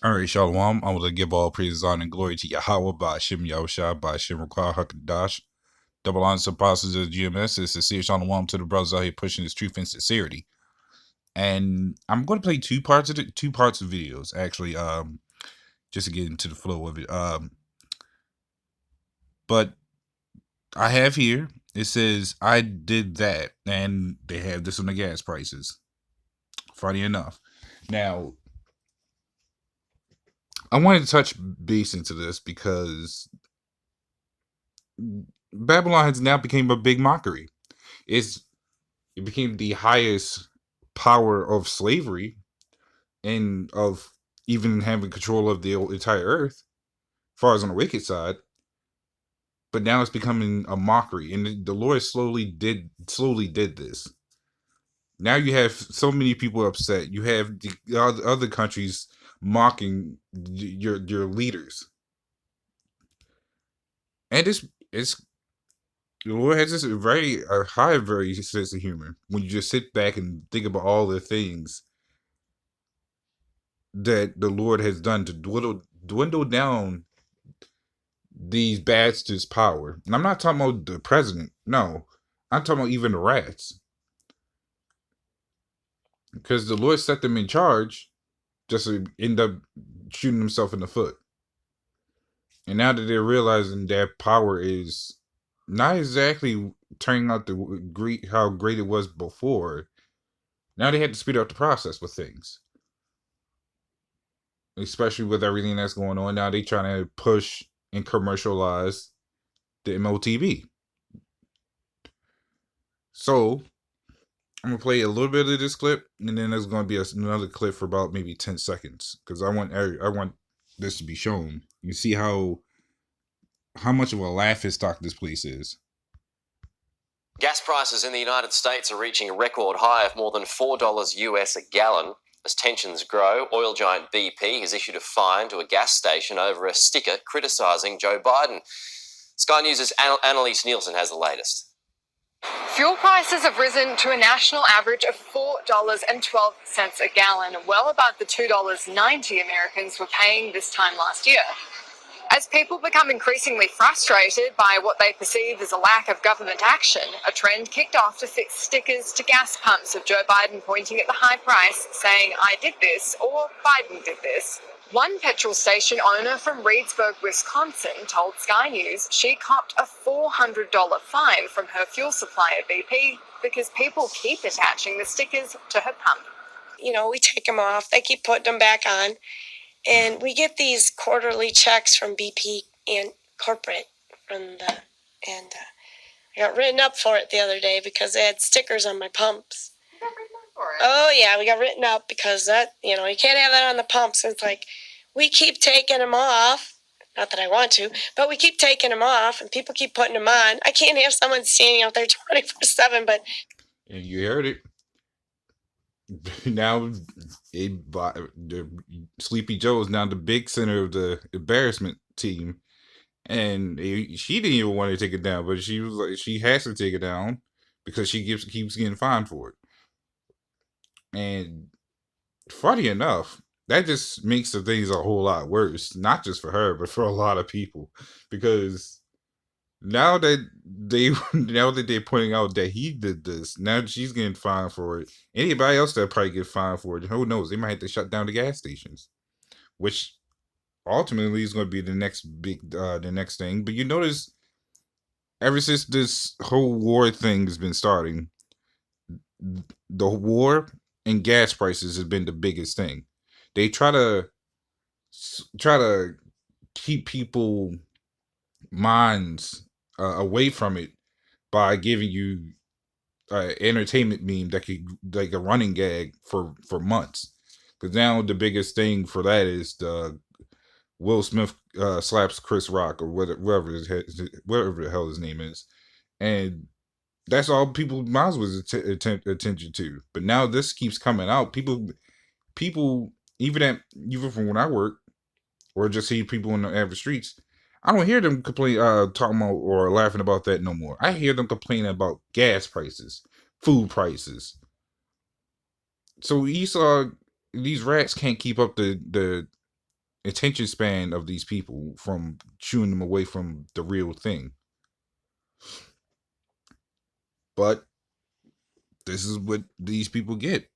All right, Shalom. I want to give all praise, honor, and glory to Yahweh, by Hashem Rakah Hakadash. Double honors to apostles of the GMS. It's sincere Shalom to the brothers out here pushing this truth and sincerity. And I'm going to play two parts of videos, actually, just to get into the flow of it. But I have here, it says, I did that, and they have this on the gas prices. Funny enough. Now, I wanted to touch base into this because Babylon has now become a big mockery. It became the highest power of slavery and of even having control of the entire earth, as far as on the wicked side. But now it's becoming a mockery, and the Lord slowly did this. Now you have so many people upset. You have the other countries mocking your leaders, and it's the Lord has this a very sense of humor when you just sit back and think about all the things that the Lord has done to dwindle down these bastards' power. And I'm not talking about the president. No, I'm talking about even the rats, because the Lord set them in charge just to end up shooting himself in the foot. And now that they're realizing that power is not exactly turning out how great it was before, now they had to speed up the process with things. Especially with everything that's going on now, they trying to push and commercialize the MOTB. So I'm gonna play a little bit of this clip, and then there's gonna be another clip for about maybe 10 seconds, because I want this to be shown. You see how much of a laughing stock this place is. Gas prices in the United States are reaching a record high of more than $4 US a gallon. As tensions grow, oil giant BP has issued a fine to a gas station over a sticker criticising Joe Biden. Sky News' Annalise Nielsen has the latest. Fuel prices have risen to a national average of $4.12 a gallon, well above the $2.90 Americans were paying this time last year. As people become increasingly frustrated by what they perceive as a lack of government action, a trend kicked off to fix stickers to gas pumps of Joe Biden pointing at the high price, saying, "I did this," or "Biden did this." One petrol station owner from Reedsburg, Wisconsin, told Sky News she copped a $400 fine from her fuel supplier BP because people keep attaching the stickers to her pump. You know, we take them off, they keep putting them back on, and we get these quarterly checks from BP and corporate and I got written up for it the other day because they had stickers on my pumps. You got written up for it? Oh yeah, we got written up because that, you can't have that on the pumps. It's like we keep taking them off. Not that I want to, but we keep taking them off and people keep putting them on. I can't have someone standing out there 24/7, but... And you heard it. Now, the Sleepy Joe is now the big center of the embarrassment team. And she didn't even want to take it down, but she was like, she has to take it down because she keeps getting fined for it. And funny enough, that just makes the things a whole lot worse, not just for her, but for a lot of people, because now that they're pointing out that he did this, now she's getting fined for it. Anybody else that probably get fined for it, who knows? They might have to shut down the gas stations, which ultimately is going to be the next thing. But you notice, ever since this whole war thing has been starting, the war and gas prices has been the biggest thing. They try to keep people minds away from it by giving you entertainment meme that could, like, a running gag for months. Because now the biggest thing for that is the Will Smith slaps Chris Rock, or whatever the hell his name is, and that's all people might as well attention to. But now this keeps coming out. People, even from when I work, or just see people in the average streets, I don't hear them talking about or laughing about that no more. I hear them complaining about gas prices, food prices. So you saw these rats can't keep up the attention span of these people from shooing them away from the real thing. But this is what these people get.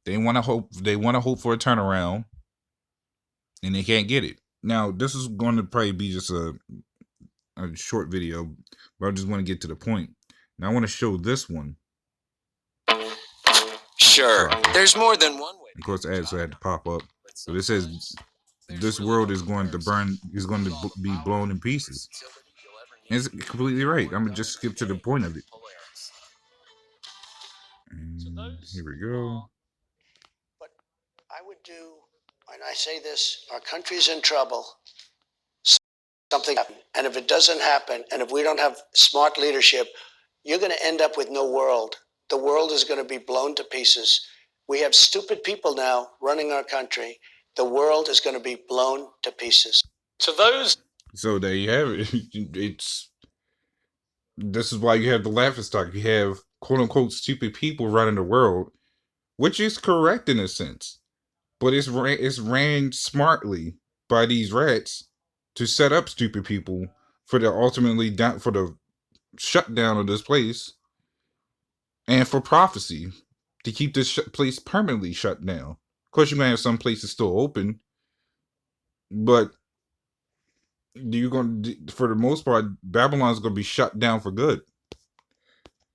They want to hope for a turnaround, and they can't get it. Now, this is going to probably be just a short video, but I just want to get to the point. Now I want to show this one. Sure, there's more than one way. Of course, ads had to pop up, but it says this world is going to be blown in pieces. And it's completely right. I'm gonna just skip to the point of it. And here we go. What I would do, and I say this, our country's in trouble. Something happen. And if it doesn't happen, and if we don't have smart leadership, you're going to end up with no world. The world is going to be blown to pieces. We have stupid people now running our country. The world is going to be blown to pieces. So there you have it. This is why you have the laughing stock. You have quote unquote stupid people running the world, which is correct in a sense, but it's ran smartly by these rats to set up stupid people for the shutdown of this place, and for prophecy to keep this place permanently shut down. Of course, you're gonna have some places still open, but for the most part, Babylon's gonna be shut down for good.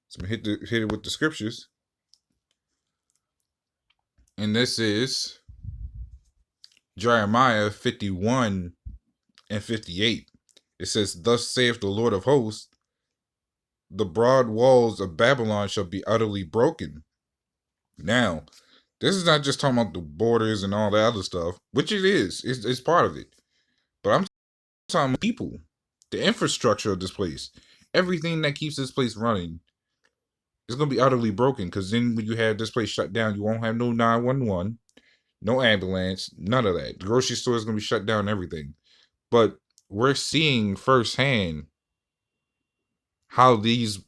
So hit it with the scriptures, and this is Jeremiah 51 and 58. It says, "Thus saith the Lord of hosts, the broad walls of Babylon shall be utterly broken." Now, this is not just talking about the borders and all that other stuff, which it is. It's part of it. But I'm talking about people, the infrastructure of this place, everything that keeps this place running is going to be utterly broken. Because then when you have this place shut down, you won't have no 911, no ambulance, none of that. The grocery store is going to be shut down and everything. But we're seeing firsthand how the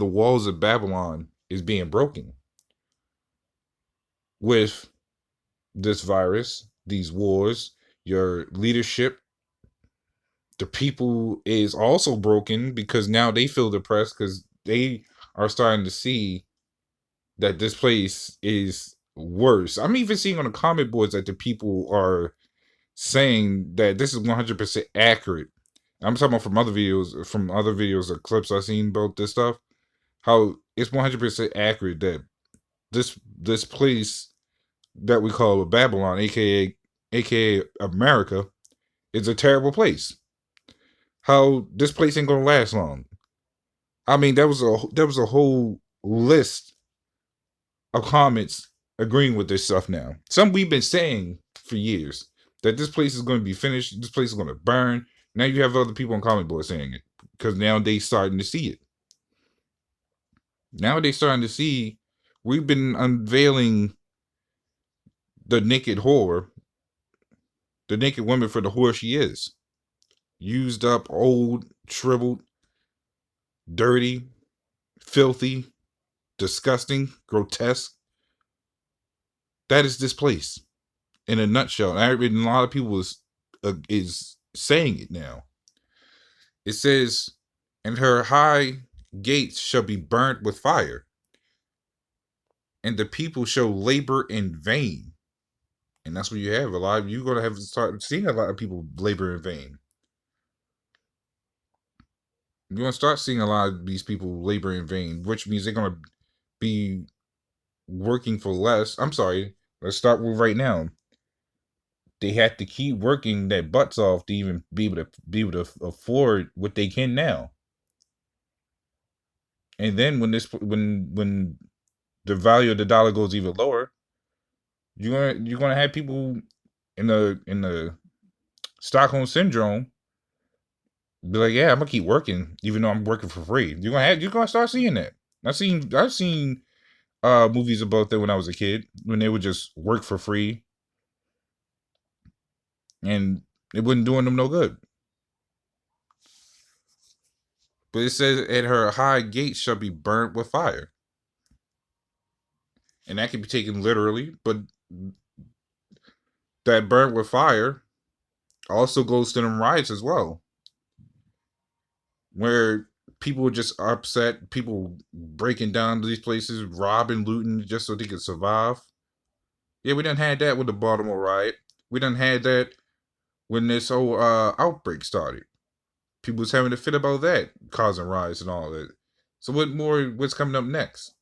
walls of Babylon is being broken with this virus, these wars, your leadership. The people is also broken because now they feel depressed because they are starting to see that this place is worse. I'm even seeing on the comment boards that the people are saying that this is 100% accurate. I'm talking about from other videos or clips I've seen about this stuff, how it's 100% accurate that this place that we call Babylon, aka America, is a terrible place. How this place ain't gonna last long. I mean, there was a whole list of comments agreeing with this stuff now. Some we've been saying for years that this place is going to be finished. This place is going to burn. Now you have other people on comment board saying it because now they starting to see it. Now they starting to see. We've been unveiling the naked whore, the naked woman for the whore she is. Used up, old, shriveled, dirty, filthy, disgusting, grotesque. That is this place in a nutshell. And a lot of people is saying it now. It says, "And her high gates shall be burnt with fire, and the people shall labor in vain." And that's what you have. You're going to have to start seeing a lot of people labor in vain. You're going to start seeing a lot of these people labor in vain, which means they're going to be working for less. I'm sorry. Let's start with right now. They have to keep working their butts off to even be able to afford what they can now. And then when the value of the dollar goes even lower, you're gonna have people in the Stockholm syndrome be like, "Yeah, I'm gonna keep working even though I'm working for free." You're gonna start seeing that. I've seen movies about that when I was a kid, when they would just work for free and it wasn't doing them no good. But it says, "At her high gates shall be burnt with fire." And that can be taken literally, but that burnt with fire also goes to them riots as well, where people just upset, people breaking down these places, robbing, looting just so they could survive. Yeah, we done had that with the Baltimore riot. We done had that when this whole outbreak started. People was having a fit about that, causing riots and all that. So what's coming up next?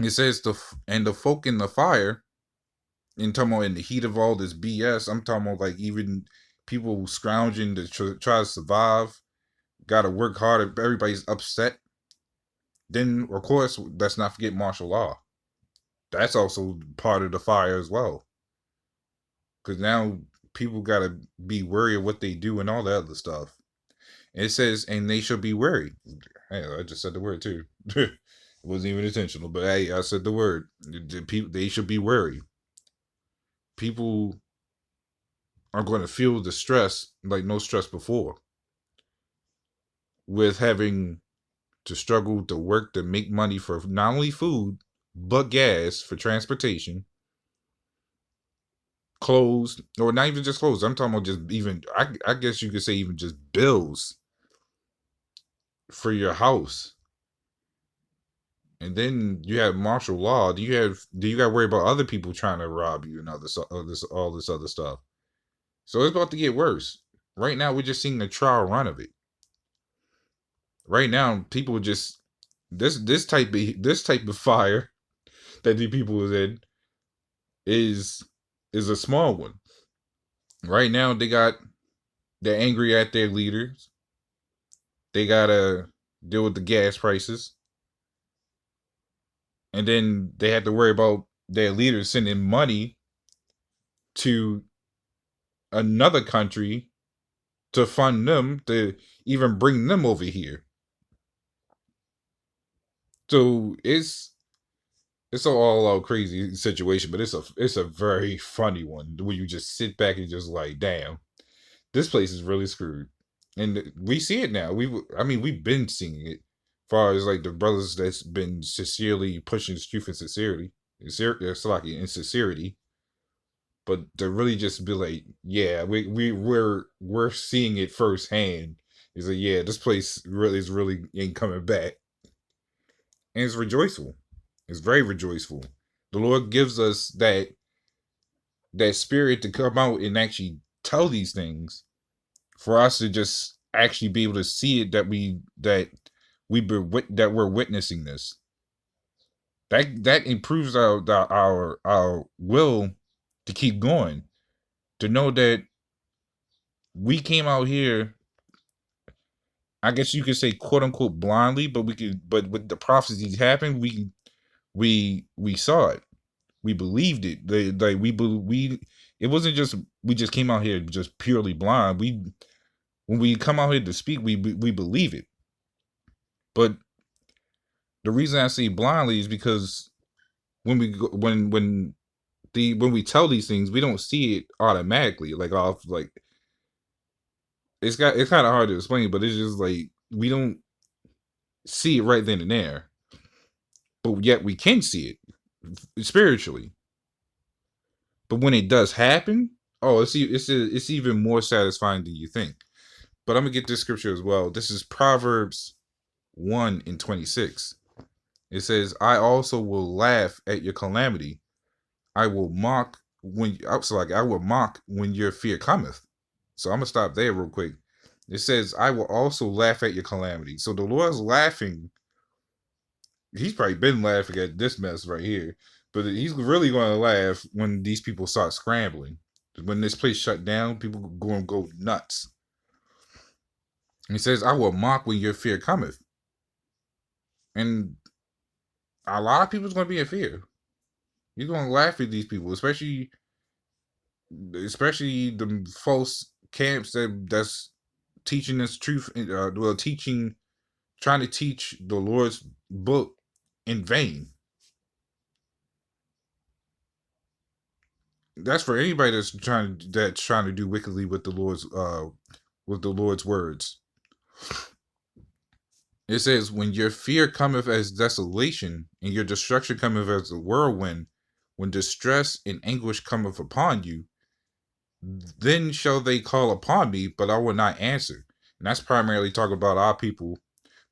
It says the folk in the fire, and talking about in the heat of all this BS, I'm talking about like even people scrounging to try to survive, gotta work hard, everybody's upset. Then of course let's not forget martial law. That's also part of the fire as well. Because now people gotta be wary of what they do and all that other stuff. And it says, and they should be wary. Hey, I just said the word too. It wasn't even intentional, but hey, I said the word. They should be wary. People are going to feel the stress like no stress before, with having to struggle to work to make money for not only food but gas, for transportation, clothes, or not even just clothes. I'm talking about just even, I guess you could say even just bills for your house. And then you have martial law. Do you got to worry about other people trying to rob you and all this other stuff? So it's about to get worse. Right now, we're just seeing the trial run of it. Right now, people just this type of fire that the people is in is a small one. Right now, they're angry at their leaders. They gotta deal with the gas prices, and then they have to worry about their leaders sending money to another country to fund them to even bring them over here. So it's an all out crazy situation, but it's a very funny one where you just sit back and just like, damn, this place is really screwed, and we see it now. We've been seeing it, as far as like the brothers that's been sincerely pushing the truth and sincerity, and sincerity, but to really just be like, yeah, we're seeing it firsthand. Is like, yeah, this place really ain't coming back, and it's rejoiceful. It's very rejoiceful. The Lord gives us that spirit to come out and actually tell these things, for us to just actually be able to see it, that we're witnessing this. That improves our will to keep going, to know that we came out here, I guess you could say, quote unquote, blindly, but but with the prophecies happened, we saw it, we believed it. It wasn't just we just came out here just purely blind. When we come out here to speak, we believe it. But the reason I say blindly is because when we go, when we tell these things, we don't see it automatically, like off, like it's kind of hard to explain, but it's just like we don't see it right then and there, but yet we can see it spiritually. But when it does happen, oh, it's even more satisfying than you think. But I'm gonna get this scripture as well. This is Proverbs 1:26. It says, "I also will laugh at your calamity. I will mock I will mock when your fear cometh." So I'm gonna stop there real quick. It says, "I will also laugh at your calamity." So the Lord's laughing. He's probably been laughing at this mess right here, but he's really going to laugh when these people start scrambling. When this place shut down, people going to go nuts. And he says, "I will mock when your fear cometh." And a lot of people's going to be in fear. He's going to laugh at these people, especially the false camps that's teaching this truth, trying to teach the Lord's book in vain. That's for anybody that's trying to do wickedly with the Lord's words. It says, "When your fear cometh as desolation, and your destruction cometh as a whirlwind, when distress and anguish cometh upon you, then shall they call upon me, but I will not answer. And that's primarily talking about our people.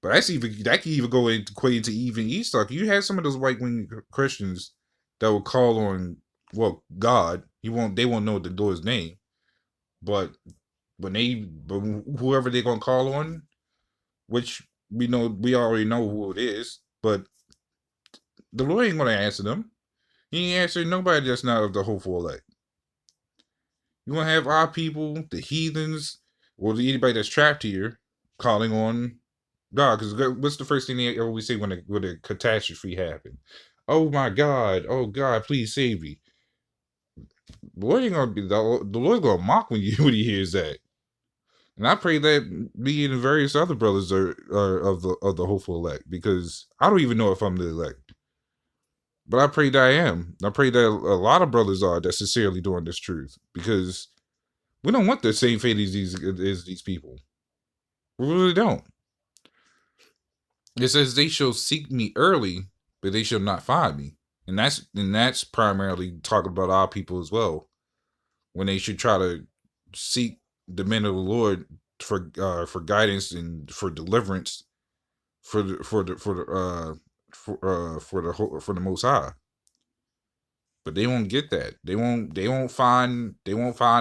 But that can even go into even Easter. You had some of those right wing Christians that will call on God. They won't know the Lord's name, but but whoever they're gonna call on, which we already know who it is, but the Lord ain't gonna answer them. He ain't answering nobody that's not of the hopeful elect. You gonna have our people, the heathens, or anybody that's trapped here, calling on God. Because what's the first thing they always say when a catastrophe happens? Oh my God! Oh God! Please save me! The Lord ain't gonna be the Lord gonna mock when when he hears that. And I pray that me and various other brothers are of the hopeful elect, because I don't even know if I'm the elect. But I pray that I am. I pray that a lot of brothers are that sincerely doing this truth, because we don't want the same fate as these people. We really don't. It says they shall seek me early, but they shall not find me. And that's primarily talking about our people as well. When they should try to seek the men of the Lord for guidance and for deliverance for the Most High. But they won't get that. They won't find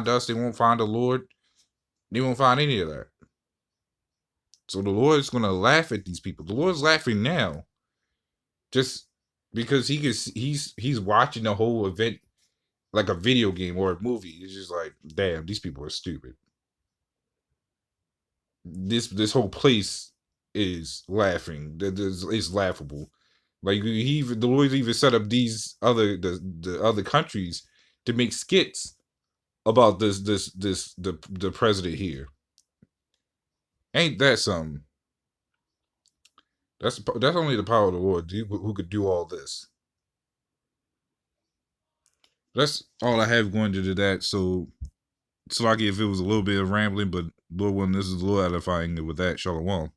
us. They won't find the Lord. They won't find any of that. So the Lord's gonna laugh at these people. The Lord's laughing now, just because he's watching the whole event like a video game or a movie. It's just like, damn, these people are stupid. This whole place is laughing. It's laughable. Like the Lord even set up the other countries to make skits about the president here. Ain't that something? That's only the power of the Lord who could do all this. That's all I have going into that. So like if it was a little bit of rambling, but Lord willing, this is a little edifying with that. Shalom.